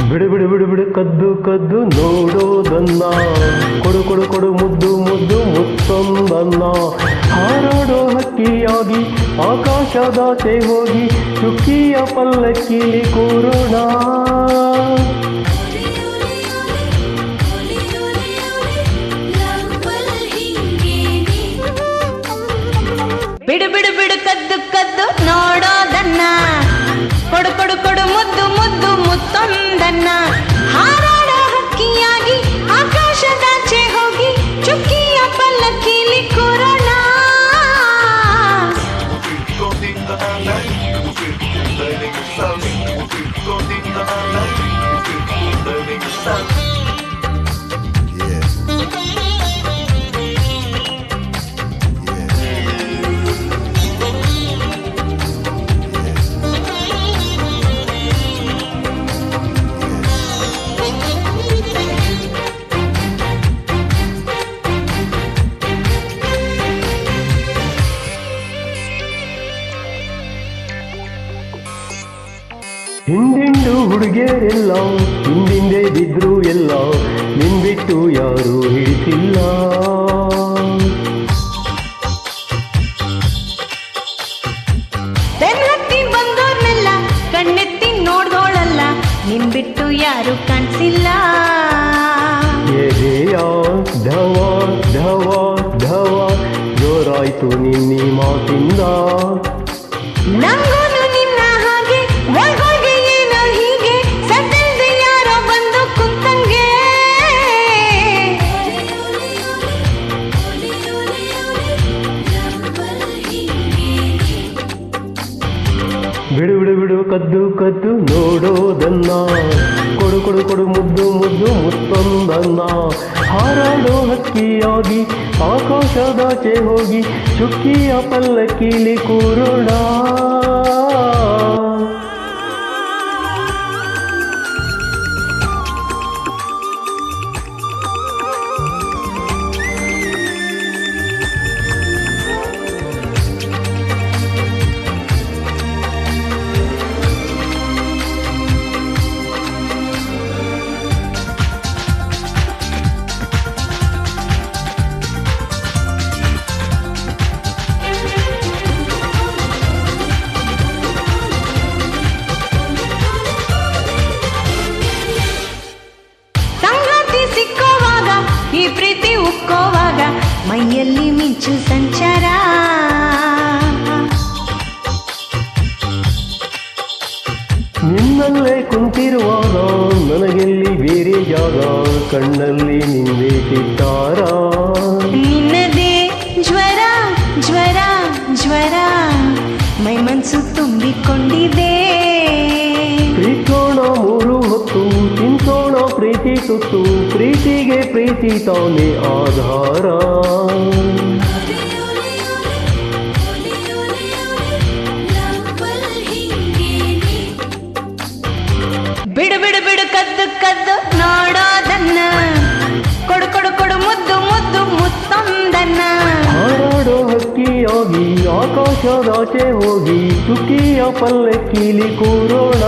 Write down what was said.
ಬಿಡು ಬಿಡು ಬಿಡು ಬಿಡು ಕದ್ದು ಕದ್ದು ನೋಡೋದನ್ನ, ಕೊಡು ಕೊಡು ಕೊಡು ಮುದ್ದು ಮುದ್ದು ಮುತ್ತೊಂದನ್ನ. ಹಾರಾಡೋ ಹಕ್ಕಿಯಾಗಿ ಆಕಾಶದಾಚೆ ಹೋಗಿ ಚುಕ್ಕಿಯ ಪಲ್ಲಕ್ಕಿಲಿ ಕೂರೋಣ. ಬಿಡು ಬಿಡು ಬಿಡು ಕದ್ದು ಕದ್ದು ನೋಡೋದನ್ನ, ಕೊಡು ಕೊಡು ಕೊಡು ಮುದ್ದು ಮುದ್ದು ಮುತ್ತೊಂದನ್ನ. ಹಾರಾಡೋ ಹಕ್ಕಿಯಾಗಿ ಆಕಾಶದಾಚೆ ಹೋಗಿ ಚುಕ್ಕಿಯ ಪಲ್ಲಕ್ಕಿಲಿ ಕೂರೋಣ. ಹಿಂದಿಂಡು ಹುಡುಗಿಯರೆಲ್ಲ ಹಿಂದಿಂದೆ ಬಿದ್ರು ಎಲ್ಲ, ನಿನ್ಬಿಟ್ಟು ಯಾರು ಹಿಡಿಸಿಲ್ಲ. ಬೆನ್ನತ್ತಿ ಬಂದೋರ್ನೆಲ್ಲ ಕಣ್ಣೆತ್ತಿ ನೋಡ್ದೋಳಲ್ಲ, ನಿನ್ಬಿಟ್ಟು ಯಾರು ಕಾಣಿಸಿಲ್ಲ. ಎದೆಯ ಧವ ಧವ ಧವ ಜೋರಾಯ್ತು ನಿನ್ನಿ ಮಾತಿಂದ. ನಂಗೂನು ನಿನ್ನ ಹಾಗೆ ಒಳ್ಗೊಳ್ಗೆ ಏನೋ ಹೀಗೆ ಸದ್ದಿಲ್ದೆ ಯಾರೋ ಬಂದು ಕುಂತಂಗೆ. ಬಿಡು ಬಿಡು ಬಿಡು ಕದ್ದು ಕದ್ದು ನೋಡೋದನ್ನ, ಕೊಡು ಕೊಡು ಕೊಡು ಮುದ್ದು ಮುದ್ದು ಮುತ್ತೊಂದನ್ನ. ಹಾರಾಡೋ ಹಕ್ಕಿಯಾಗಿ ಆಕಾಶದಾಚೆ ಹೋಗಿ ಚುಕ್ಕಿಯ ಪಲ್ಲಕ್ಕಿಲಿ ಕೂರೋಣ. ಸಿಕ್ಕೋವಾಗ ಈ ಪ್ರೀತಿ ಉಕ್ಕೋವಾಗ ಮೈಯಲ್ಲಿ ಮಿಂಚು ಸಂಚಾರ. ನಿನ್ನಲ್ಲೇ ಕುಂತಿರುವಾಗ ನನಗೆಲ್ಲಿ ಬೇರೆ ಜಾಗ, ಕಣ್ಣಲ್ಲಿ ನಿಂದೆ ಚಿತ್ತಾರ. ನಿನ್ನದೇ ಜ್ವರ ಜ್ವರ ಜ್ವರ ಮೈ ಮನಸ್ಸು ತುಂಬಿಕೊಂಡಿದೆ. ಪ್ರೀತೋಣ ಮೂರು ಹೊತ್ತು ತಿನ್ಸೋಣ ಪ್ರೀತಿ ತುತ್ತು, ಪ್ರೀತಿಗೆ ಪ್ರೀತಿ ತಾನೇ ಆಧಾರ. ಬಿಡು ಬಿಡು ಬಿಡು ಕದ್ದು ಕದ್ದು ನೋಡೋದನ್ನ, ಕೊಡು ಕೊಡು ಕೊಡು ಮುದ್ದು ಮುದ್ದು ಮುತ್ತೊಂದನ್ನ. ಹಾರಾಡೋ ಹಕ್ಕಿಯಾಗಿ ಆಕಾಶದಾಚೆ ಹೋಗಿ ಚುಕ್ಕಿಯ ಪಲ್ಲಕ್ಕಿಲಿ ಕೂರೋಣ.